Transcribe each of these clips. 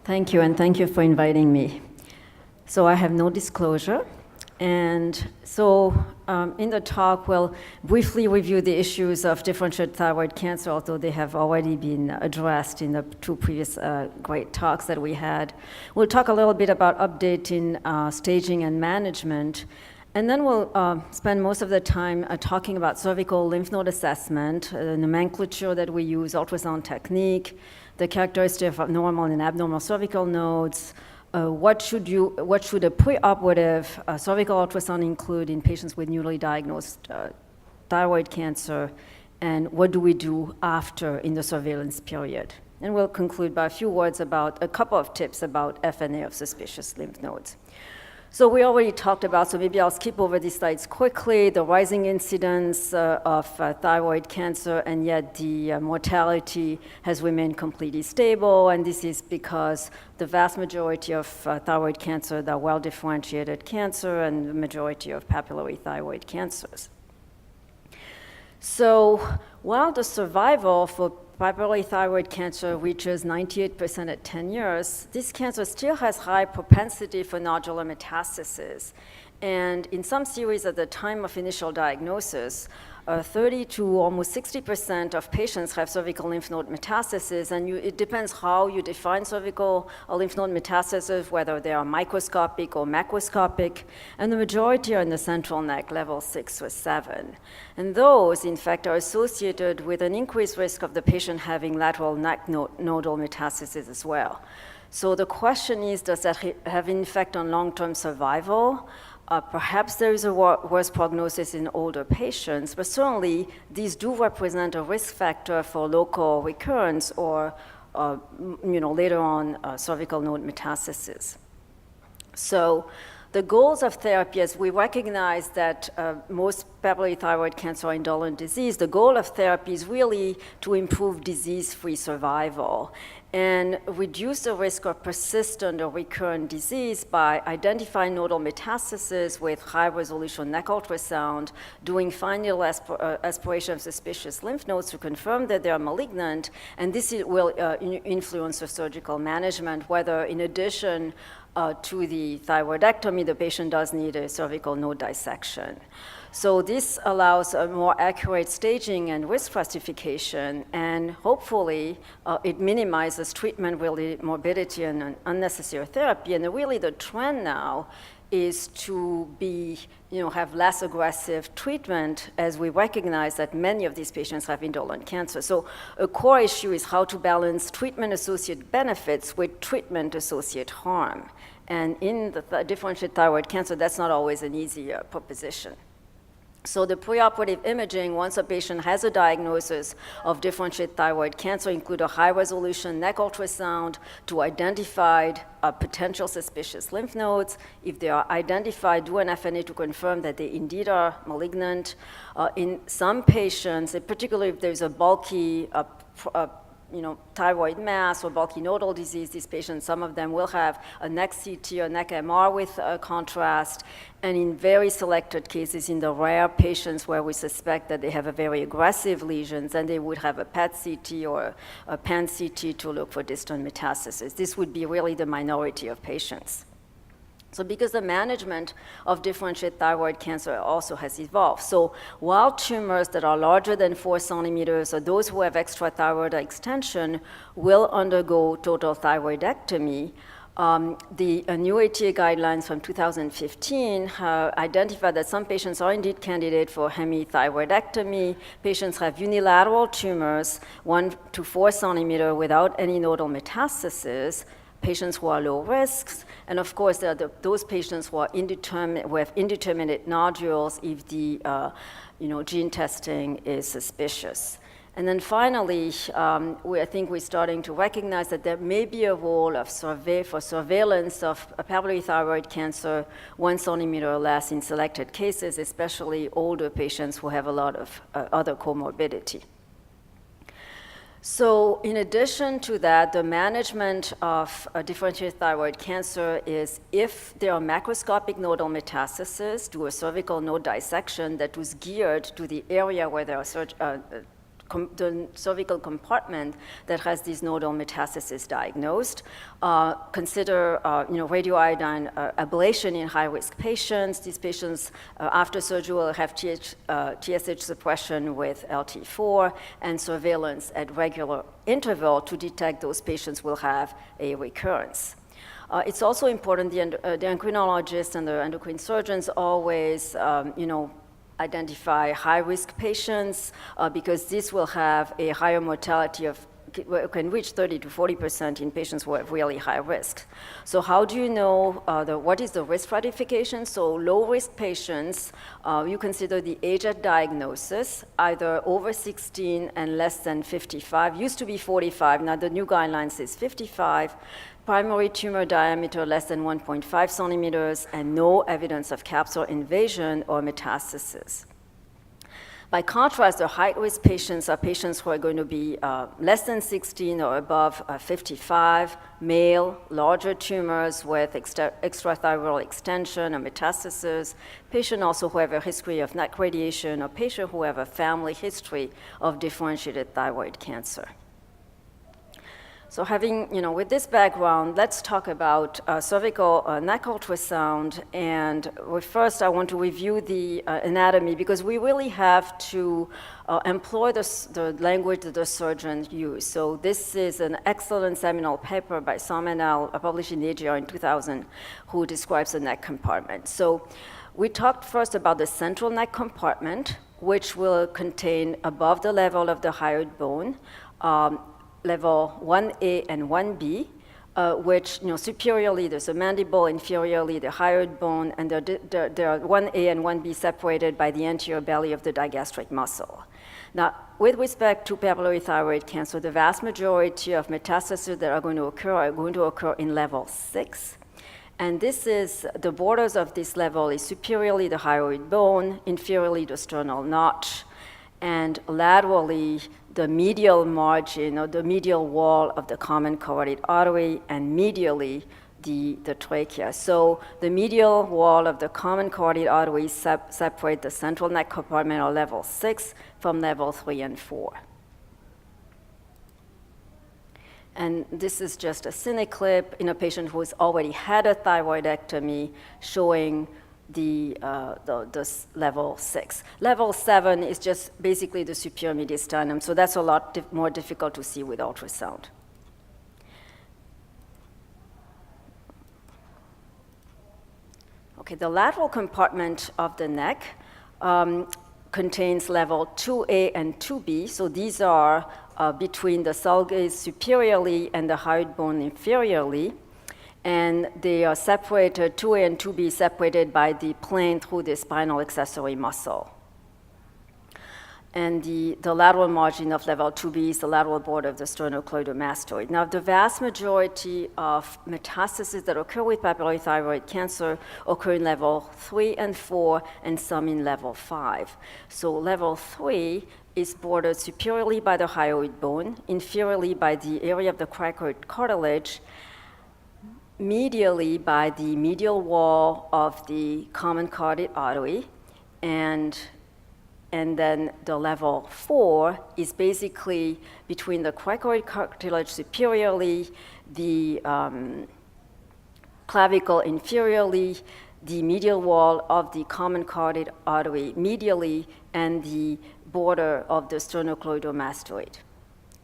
Thank you, and thank you for inviting me. So I have no disclosure, and so in the talk, we'll briefly review the issues of differentiated thyroid cancer, although they have already been addressed in the two previous great talks that we had. We'll talk a little bit about updating staging and management, and then we'll spend most of the time talking about cervical lymph node assessment, the nomenclature that we use, ultrasound technique, the characteristics of normal and abnormal cervical nodes, what should a preoperative cervical ultrasound include in patients with newly diagnosed thyroid cancer, and what do we do after in the surveillance period? And we'll conclude by a few words about a couple of tips about FNA of suspicious lymph nodes. So we already talked about, so maybe I'll skip over these slides quickly, the rising incidence of thyroid cancer, and yet the mortality has remained completely stable, and this is because the vast majority of thyroid cancer are well-differentiated cancer, and the majority of papillary thyroid cancers. So while the survival for papillary thyroid cancer reaches 98% at 10 years, this cancer still has high propensity for nodular metastasis. And in some series at the time of initial diagnosis, 30 to almost 60% of patients have cervical lymph node metastasis, and it depends how you define cervical lymph node metastasis, whether they are microscopic or macroscopic, and the majority are in the central neck, level 6 or 7. And those, in fact, are associated with an increased risk of the patient having lateral neck nodal metastasis as well. So the question is, does that have an effect on long-term survival? Perhaps there is a worse prognosis in older patients, but certainly these do represent a risk factor for local recurrence or later on cervical node metastasis. So the goals of therapy, as we recognize that most papillary thyroid cancer are indolent disease, the goal of therapy is really to improve disease-free survival and reduce the risk of persistent or recurrent disease by identifying nodal metastasis with high-resolution neck ultrasound, doing fine needle aspiration of suspicious lymph nodes to confirm that they are malignant, and this will influence the surgical management, whether in addition to the thyroidectomy, the patient does need a cervical node dissection. So this allows a more accurate staging and risk stratification, and hopefully it minimizes treatment-related morbidity and unnecessary therapy. And really the trend now is to have less aggressive treatment, as we recognize that many of these patients have indolent cancer. So a core issue is how to balance treatment-associated benefits with treatment-associated harm. And in the differentiated thyroid cancer, that's not always an easy proposition. So the preoperative imaging, once a patient has a diagnosis of differentiated thyroid cancer, include a high-resolution neck ultrasound to identify potential suspicious lymph nodes. If they are identified, do an FNA to confirm that they indeed are malignant. In some patients, particularly if there's a bulky thyroid mass or bulky nodal disease, these patients, some of them will have a neck CT or neck MR with contrast, and in very selected cases, in the rare patients where we suspect that they have a very aggressive lesions, then they would have a PET CT or a pan CT to look for distant metastasis. This would be really the minority of patients. So because the management of differentiated thyroid cancer also has evolved. So while tumors that are larger than 4 centimeters or those who have extrathyroid extension will undergo total thyroidectomy, the new ATA guidelines from 2015 identified that some patients are indeed candidate for hemithyroidectomy. Patients have unilateral tumors, 1 to 4 centimeters without any nodal metastasis, patients who are low risks, and of course there are those patients who have indeterminate nodules if the gene testing is suspicious. And then finally, I think we're starting to recognize that there may be a role of for surveillance of papillary thyroid cancer 1 centimeter or less in selected cases, especially older patients who have a lot of other comorbidity. So in addition to that, the management of differentiated thyroid cancer is if there are macroscopic nodal metastases, do a cervical node dissection that was geared to the area where there are the cervical compartment that has these nodal metastases diagnosed. Consider radioiodine ablation in high-risk patients. These patients, after surgery, will have TSH suppression with LT4 and surveillance at regular interval to detect those patients will have a recurrence. It's also important, the endocrinologists and the endocrine surgeons always, identify high-risk patients because this will have a higher mortality can reach 30 to 40% in patients who have really high risk. So how do you know what is the risk stratification? So low-risk patients, you consider the age at diagnosis, either over 16 and less than 55. Used to be 45, now the new guideline says 55. Primary tumor diameter less than 1.5 centimeters, and no evidence of capsular invasion or metastasis. By contrast, the high-risk patients are patients who are going to be less than 16 or above 55, male, larger tumors with extrathyroidal extension or metastasis, patient also who have a history of NET radiation, or patient who have a family history of differentiated thyroid cancer. So having, with this background, let's talk about cervical neck ultrasound. And first, I want to review the anatomy because we really have to employ the language that the surgeons use. So this is an excellent seminal paper by Sam et al. Published in Nature in 2000, who describes the neck compartment. So we talked first about the central neck compartment, which will contain above the level of the hyoid bone, level 1A and 1B, which, superiorly there's a mandible, inferiorly the hyoid bone, and there are 1A and 1B separated by the anterior belly of the digastric muscle. Now, with respect to papillary thyroid cancer, the vast majority of metastases that are going to occur in level 6. And this is, the borders of this level is superiorly the hyoid bone, inferiorly the sternal notch, and laterally the medial margin or the medial wall of the common carotid artery, and medially the trachea. So the medial wall of the common carotid artery separate the central neck compartment or level 6 from level 3 and 4. And this is just a cine clip in a patient who has already had a thyroidectomy showing the level 6. Level 7 is just basically the superior mediastinum, so that's a lot more difficult to see with ultrasound. Okay, the lateral compartment of the neck contains level 2A and 2B, so these are between the sulcus superiorly and the hyoid bone inferiorly. And they are separated, 2A and 2B separated by the plane through the spinal accessory muscle. And the lateral margin of level 2B is the lateral border of the sternocleidomastoid. Now, the vast majority of metastases that occur with papillary thyroid cancer occur in level 3 and 4, and some in level 5. So level 3 is bordered superiorly by the hyoid bone, inferiorly by the area of the cricoid cartilage, medially by the medial wall of the common carotid artery, and then the level 4 is basically between the cricoid cartilage superiorly, the clavicle inferiorly, the medial wall of the common carotid artery medially, and the border of the sternocleidomastoid.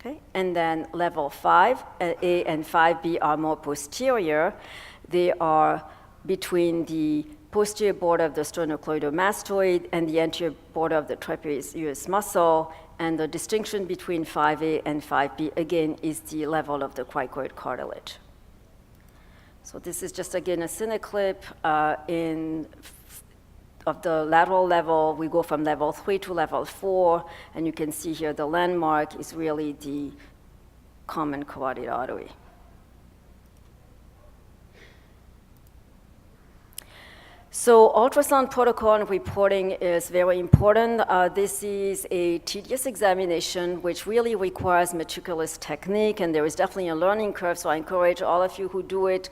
Okay. And then level 5A and 5B are more posterior. They are between the posterior border of the sternocleidomastoid and the anterior border of the trapezius muscle, and the distinction between 5A and 5B, again, is the level of the cricoid cartilage. So this is just, again, a cine clip of the lateral level. We go from level 3 to level 4, and you can see here the landmark is really the common carotid artery. So ultrasound protocol and reporting is very important. This is a tedious examination which really requires meticulous technique, and there is definitely a learning curve, so I encourage all of you who do it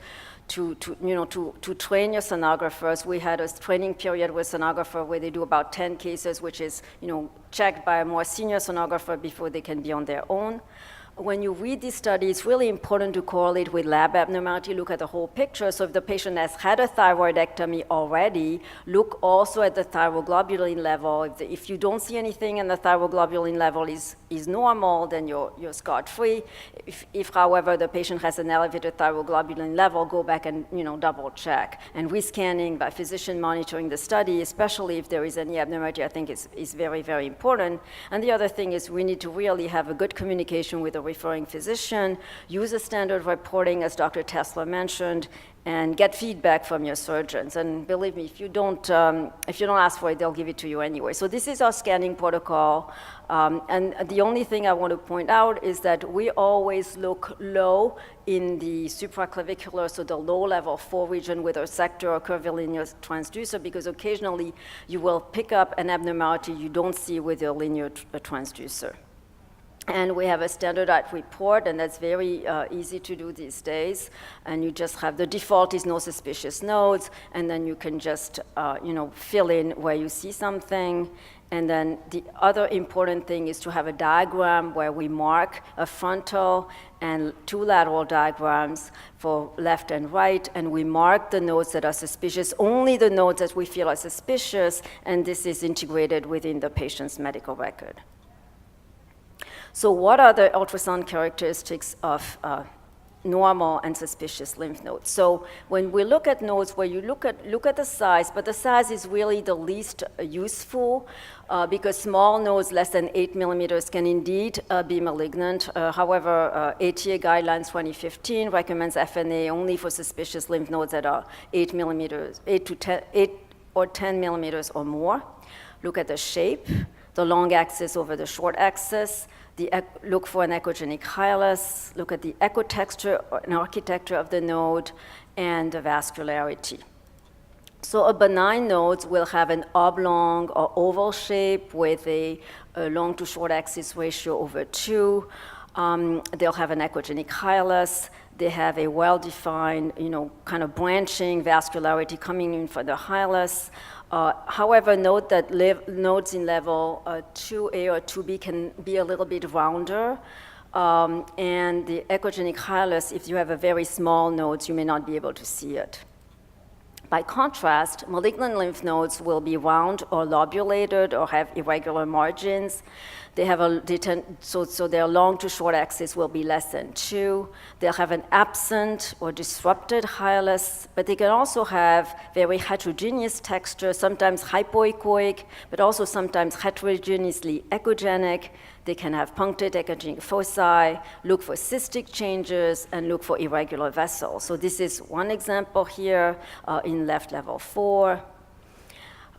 to train your sonographers. We had a training period with sonographer where they do about 10 cases, which is, checked by a more senior sonographer before they can be on their own. When you read these studies, it's really important to correlate with lab abnormality, look at the whole picture. So if the patient has had a thyroidectomy already, look also at the thyroglobulin level. If you don't see anything and the thyroglobulin level is normal, then you're scot-free. If, however, the patient has an elevated thyroglobulin level, go back and double check. And rescanning by physician monitoring the study, especially if there is any abnormality, I think is very, very important. And the other thing is we need to really have a good communication with the referring physician, use a standard reporting, as Dr. Tesler mentioned, and get feedback from your surgeons. And believe me, if you don't ask for it, they'll give it to you anyway. So this is our scanning protocol. And the only thing I want to point out is that we always look low in the supraclavicular, so the low level 4 region with a sector or curvilinear transducer, because occasionally you will pick up an abnormality you don't see with your linear transducer. And we have a standardized report, and that's very easy to do these days. And you just have the default is no suspicious nodes, and then you can just fill in where you see something. And then the other important thing is to have a diagram where we mark a frontal and 2 lateral diagrams for left and right, and we mark the nodes that are suspicious, only the nodes that we feel are suspicious, and this is integrated within the patient's medical record. So what are the ultrasound characteristics of normal and suspicious lymph nodes? So when we look at nodes where you look at the size, but the size is really the least useful because small nodes less than 8 millimeters can indeed be malignant. However, ATA Guidelines 2015 recommends FNA only for suspicious lymph nodes that are 8 millimeters, 8 or 10 millimeters or more. Look at the shape, the long axis over the short axis. Look for an echogenic hilus, look at the echotexture and architecture of the node, and the vascularity. So a benign node will have an oblong or oval shape with a long to short axis ratio over 2. They'll have an echogenic hilus. They have a well-defined, kind of branching vascularity coming in from the hilus. However, note that nodes in level 2A or 2B can be a little bit rounder. And the echogenic hilus, if you have a very small nodes, you may not be able to see it. By contrast, malignant lymph nodes will be round or lobulated or have irregular margins. They have so their long to short axis will be less than 2. They'll have an absent or disrupted hilus, but they can also have very heterogeneous texture, sometimes hypoechoic, but also sometimes heterogeneously echogenic. They can have punctate echogenic foci, look for cystic changes, and look for irregular vessels. So this is one example here in left level 4.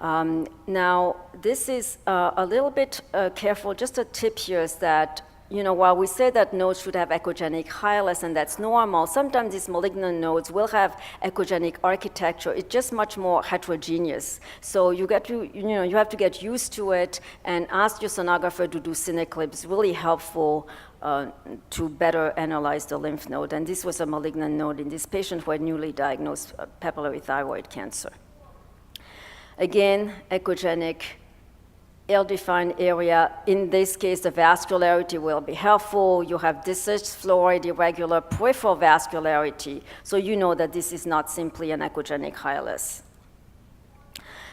Now, this is a little bit careful. Just a tip here is that, while we say that nodes should have echogenic hilus, and that's normal, sometimes these malignant nodes will have echogenic architecture. It's just much more heterogeneous. So you have to get used to it and ask your sonographer to do cineclip. It's really helpful to better analyze the lymph node. And this was a malignant node in this patient who had newly diagnosed papillary thyroid cancer. Again, echogenic, ill-defined area. In this case, the vascularity will be helpful. You have dysphloid, irregular peripheral vascularity, so you know that this is not simply an echogenic hilus.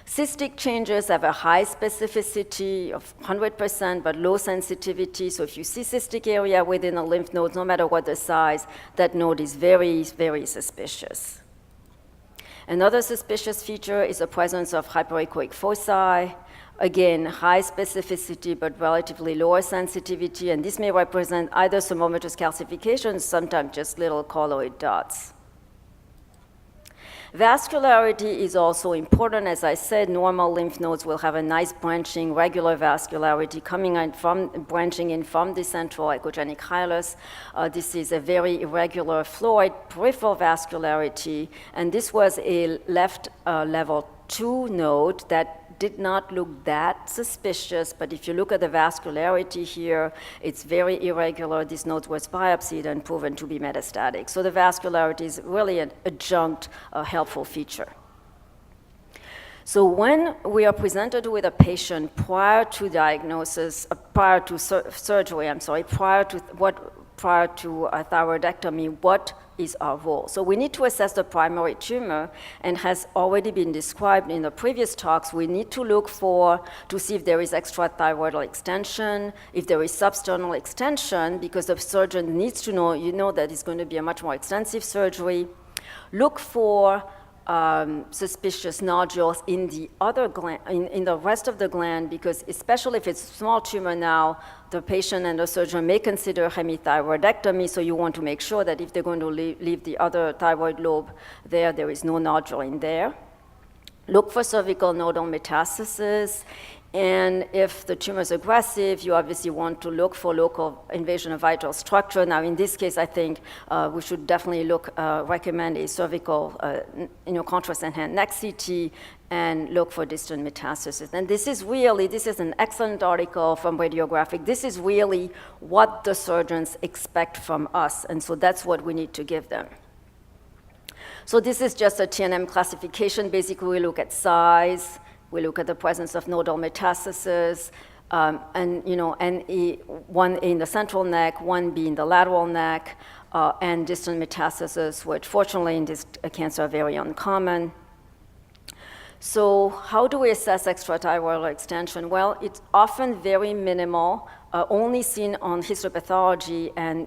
Cystic changes have a high specificity of 100%, but low sensitivity. So if you see cystic area within a lymph node, no matter what the size, that node is very, very suspicious. Another suspicious feature is the presence of hyperechoic foci. Again, high specificity, but relatively lower sensitivity, and this may represent either thermometers calcifications, sometimes just little colloid dots. Vascularity is also important. As I said, normal lymph nodes will have a nice branching, regular vascularity branching in from the central echogenic hilus. This is a very irregular fluid peripheral vascularity, and this was a left level two nodes that did not look that suspicious, but if you look at the vascularity here, it's very irregular. This node was biopsied and proven to be metastatic. So the vascularity is really an adjunct helpful feature. So when we are presented with a patient prior to diagnosis, prior to surgery, prior to a thyroidectomy, what is our role? So we need to assess the primary tumor, and has already been described in the previous talks. We need to look to see if there is extrathyroidal extension, if there is substernal extension, because the surgeon needs to know that it's going to be a much more extensive surgery. Look for suspicious nodules in the other gland, in the rest of the gland, because especially if it's a small tumor now, the patient and the surgeon may consider hemithyroidectomy, so you want to make sure that if they're going to leave the other thyroid lobe there is no nodule in there. Look for cervical nodal metastasis. And if the tumor is aggressive, you obviously want to look for local invasion of vital structure. Now, in this case, I think we should definitely recommend a cervical, contrast-enhanced neck CT and look for distant metastasis. And this is an excellent article from Radiographic. This is really what the surgeons expect from us, and so that's what we need to give them. So this is just a TNM classification. Basically, we look at size. We look at the presence of nodal metastasis, one in the central neck, one in the lateral neck, and distant metastasis, which fortunately in this cancer are very uncommon. So how do we assess extrathyroidal extension? Well, it's often very minimal, only seen on histopathology, and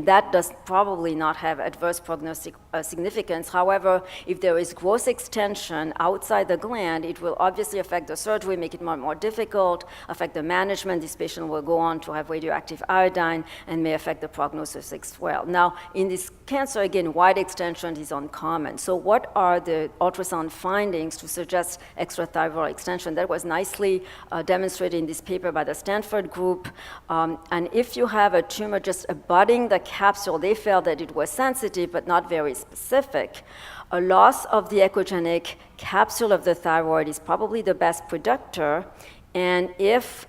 that does probably not have adverse prognostic significance. However, if there is gross extension outside the gland, it will obviously affect the surgery, make it more difficult, affect the management. This patient will go on to have radioactive iodine and may affect the prognosis as well. Now, in this cancer, again, wide extension is uncommon. So what are the ultrasound findings to suggest extrathyroidal extension? That was nicely demonstrated in this paper by the Stanford group. And if you have a tumor just abutting the capsule, they felt that it was sensitive but not very specific. A loss of the echogenic capsule of the thyroid is probably the best predictor. And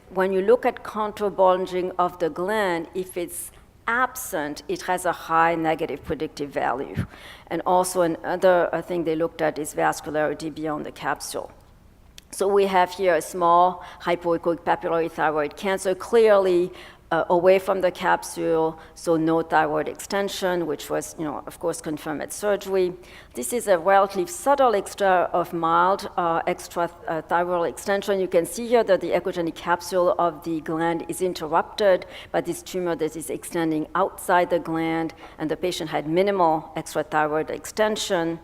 when you look at counterbulging of the gland, if it's absent, it has a high negative predictive value. And also another thing they looked at is vascularity beyond the capsule. So we have here a small hypoechoic papillary thyroid cancer, clearly away from the capsule, so no thyroid extension, which was, of course, confirmed at surgery. This is a relatively subtle of mild extrathyroidal extension. You can see here that the echogenic capsule of the gland is interrupted by this tumor that is extending outside the gland, and the patient had minimal extrathyroid extension.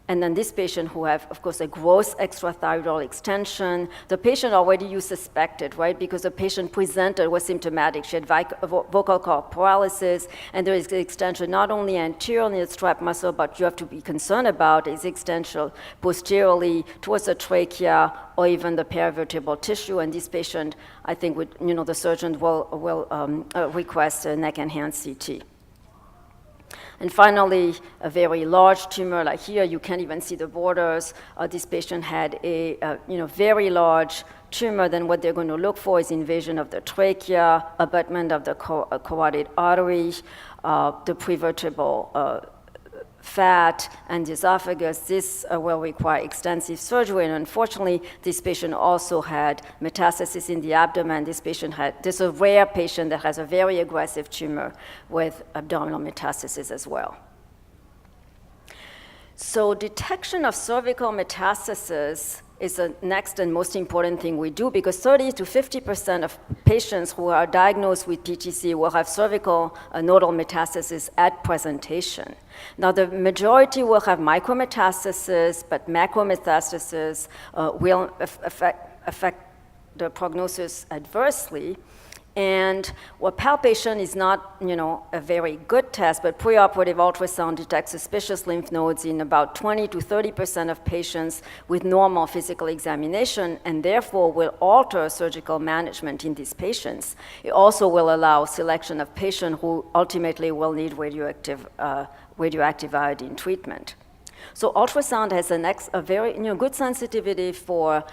And then this patient who have, of course, a gross extrathyroidal extension, the patient already you suspected, right? Because the patient presented was symptomatic. She had vocal cord paralysis, and there is extension not only anteriorly in the strap muscle, but you have to be concerned about is extension posteriorly towards the trachea or even the paravertebral tissue. And this patient, I think, the surgeon will request a neck-enhanced CT. And finally, a very large tumor, like here, you can't even see the borders. This patient had a very large tumor. Then what they're going to look for is invasion of the trachea, abutment of the carotid artery, the prevertebral fat, and the esophagus. This will require extensive surgery, and unfortunately, this patient also had metastasis in the abdomen. This is a rare patient that has a very aggressive tumor with abdominal metastasis as well. So detection of cervical metastasis is the next and most important thing we do, because 30 to 50% of patients who are diagnosed with PTC will have cervical nodal metastasis at presentation. Now, the majority will have micrometastasis, but macrometastasis will affect the prognosis adversely. And palpation is not, a very good test, but preoperative ultrasound detects suspicious lymph nodes in about 20 to 30% of patients with normal physical examination, and therefore will alter surgical management in these patients. It also will allow selection of patients who ultimately will need radioactive iodine treatment. So ultrasound has a very good sensitivity for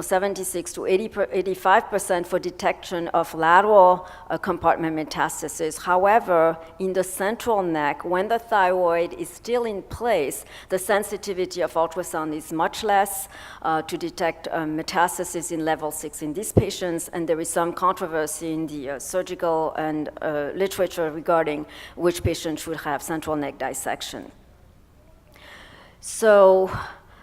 76 to 85% for detection of lateral compartment metastasis. However, in the central neck, when the thyroid is still in place, the sensitivity of ultrasound is much less to detect metastasis in level 6 in these patients, and there is some controversy in the surgical and literature regarding which patient should have central neck dissection. So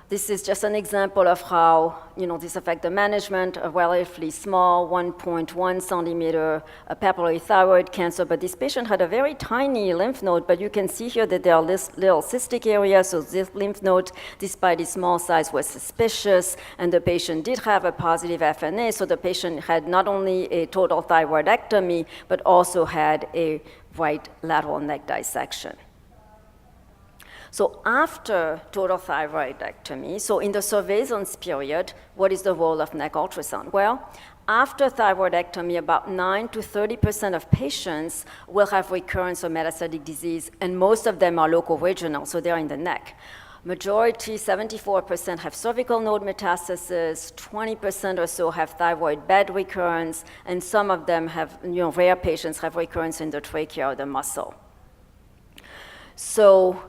this is just an example of how this affects the management. A relatively small 1.1 centimeter papillary thyroid cancer, but this patient had a very tiny lymph node, but you can see here that there are little cystic areas, so this lymph node, despite its small size, was suspicious, and the patient did have a positive FNA, so the patient had not only a total thyroidectomy, but also had a right lateral neck dissection. So after total thyroidectomy, so in the surveillance period, what is the role of neck ultrasound? Well, after thyroidectomy, about 9 to 30% of patients will have recurrence or metastatic disease, and most of them are local regional, so they're in the neck. Majority, 74%, have cervical node metastasis, 20% or so have thyroid bed recurrence, and some of them have, rare patients have recurrence in the trachea or the muscle. So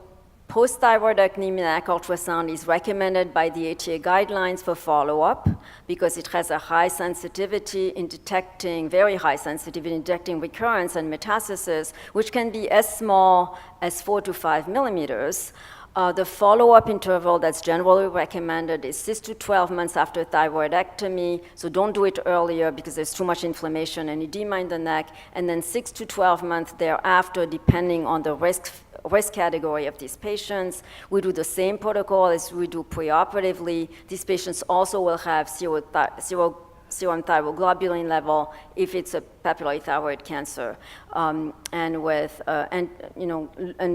post-thyroidectomy neck ultrasound is recommended by the ATA guidelines for follow-up because it has a high sensitivity in detecting, very high sensitivity in detecting recurrence and metastasis, which can be as small as 4 to 5 millimeters. The follow-up interval that's generally recommended is 6 to 12 months after thyroidectomy, so don't do it earlier because there's too much inflammation and edema in the neck, and then 6 to 12 months thereafter, depending on the risk category of these patients. We do the same protocol as we do preoperatively. These patients also will have serum thyroglobulin level if it's a papillary thyroid cancer, and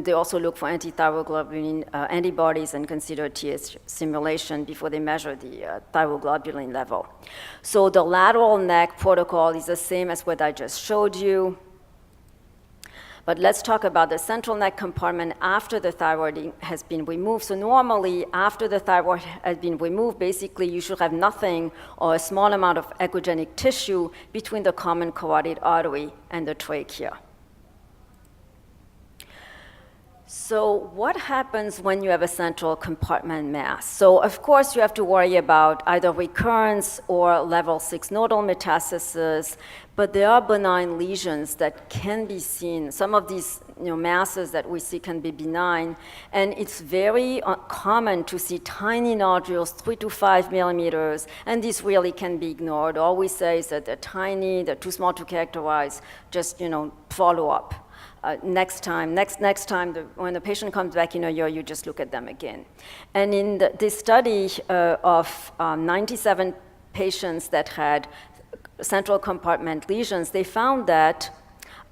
they also look for anti-thyroglobulin antibodies and consider TS simulation before they measure the thyroglobulin level. So the lateral neck protocol is the same as what I just showed you. But let's talk about the central neck compartment after the thyroid has been removed. So normally, after the thyroid has been removed, basically you should have nothing or a small amount of echogenic tissue between the common carotid artery and the trachea. So what happens when you have a central compartment mass? So of course you have to worry about either recurrence or level 6 nodal metastasis, but there are benign lesions that can be seen. Some of these masses that we see can be benign, and it's very common to see tiny nodules, 3 to 5 millimeters, and these really can be ignored. All we say is that they're tiny, they're too small to characterize, just follow up. Next time, when the patient comes back in a year, you just look at them again. And in this study of 97 patients that had central compartment lesions, they found that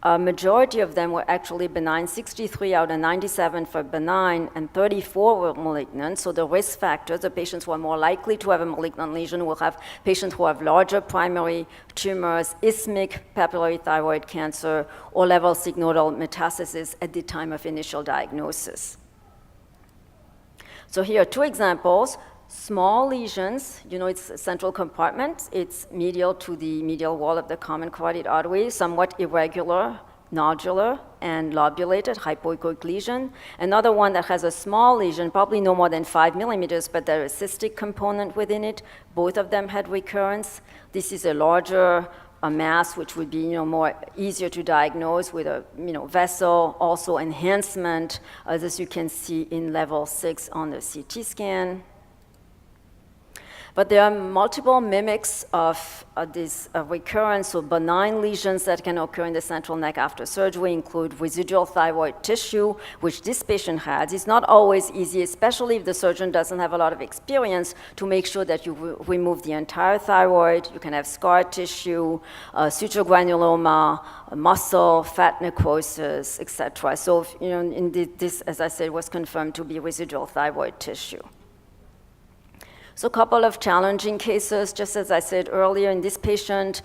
a majority of them were actually benign, 63 out of 97 for benign, and 34 were malignant. So the risk factors, the patients who are more likely to have a malignant lesion will have patients who have larger primary tumors, isthmic papillary thyroid cancer, or level 6 nodal metastasis at the time of initial diagnosis. So here are two examples. Small lesions, it's a central compartment. It's medial to the medial wall of the common carotid artery, somewhat irregular, nodular, and lobulated hypoechoic lesion. Another one that has a small lesion, probably no more than 5 millimeters, but there's a cystic component within it. Both of them had recurrence. This is a larger mass, which would be more easier to diagnose with a vessel, also enhancement, as you can see in level 6 on the CT scan. But there are multiple mimics of this recurrence or benign lesions that can occur in the central neck after surgery, include residual thyroid tissue, which this patient has. It's not always easy, especially if the surgeon doesn't have a lot of experience, to make sure that you remove the entire thyroid. You can have scar tissue, suture granuloma, muscle, fat necrosis, etc. So this, as I said, was confirmed to be residual thyroid tissue. So a couple of challenging cases, just as I said earlier, in this patient,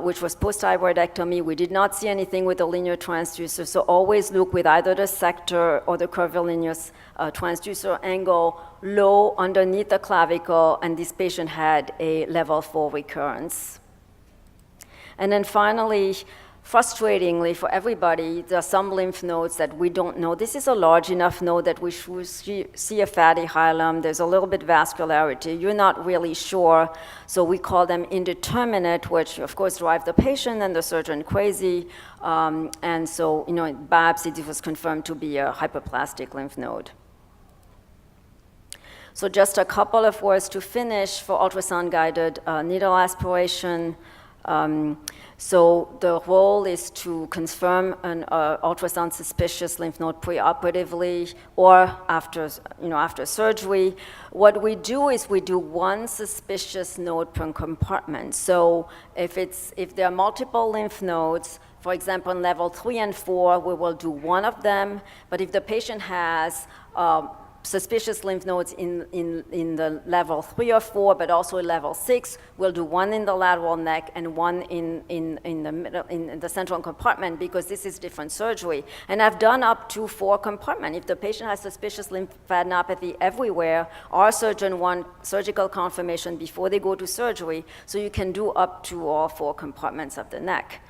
which was post-thyroidectomy, we did not see anything with the linear transducer, so always look with either the sector or the curvilinear transducer angle low underneath the clavicle, and this patient had a level 4 recurrence. And then finally, frustratingly for everybody, there are some lymph nodes that we don't know. This is a large enough node that we should see a fatty hilum. There's a little bit vascularity. You're not really sure, so we call them indeterminate, which of course drive the patient and the surgeon crazy. And so, in biopsy, this was confirmed to be a hyperplastic lymph node. So just a couple of words to finish for ultrasound-guided needle aspiration. So the role is to confirm an ultrasound suspicious lymph node preoperatively or after surgery. What we do is we do one suspicious node per compartment. So if there are multiple lymph nodes, for example, in level 3 and 4, we will do one of them. But if the patient has suspicious lymph nodes in the level 3 or 4, but also in level 6, we'll do one in the lateral neck and one in the middle, in the central compartment, because this is different surgery. And I've done up to 4 compartments. If the patient has suspicious lymphadenopathy everywhere, our surgeon wants surgical confirmation before they go to surgery, so you can do up to all 4 compartments of the neck.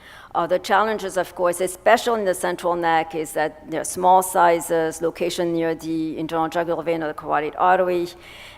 The challenges, of course, especially in the central neck, is that there are small sizes, location near the internal jugular vein or the carotid artery,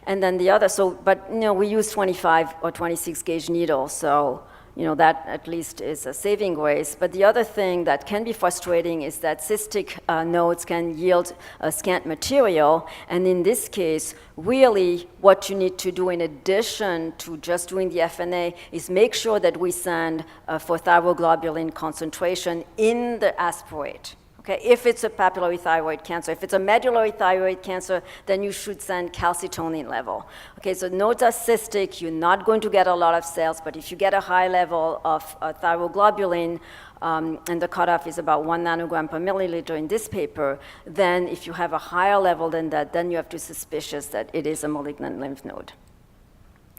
and then the other. But we use 25 or 26 gauge needles, so that at least is a saving grace. But the other thing that can be frustrating is that cystic nodes can yield scant material, and in this case, really what you need to do in addition to just doing the FNA is make sure that we send for thyroglobulin concentration in the aspirate. Okay, if it's a papillary thyroid cancer. If it's a medullary thyroid cancer, then you should send calcitonin level. Okay, so nodes are cystic, you're not going to get a lot of cells, but if you get a high level of thyroglobulin, and the cutoff is about 1 nanogram per milliliter in this paper, then if you have a higher level than that, then you have to be suspicious that it is a malignant lymph node.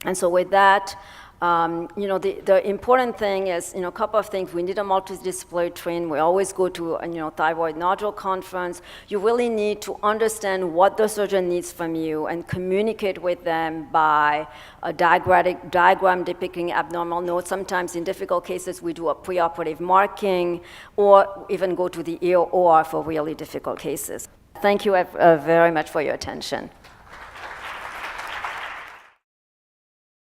And so with that, the important thing is, a couple of things. We need a multidisciplinary train. We always go to a thyroid nodule conference. You really need to understand what the surgeon needs from you and communicate with them by a diagram depicting abnormal nodes. Sometimes in difficult cases, we do a preoperative marking or even go to the EOR for really difficult cases. Thank you very much for your attention.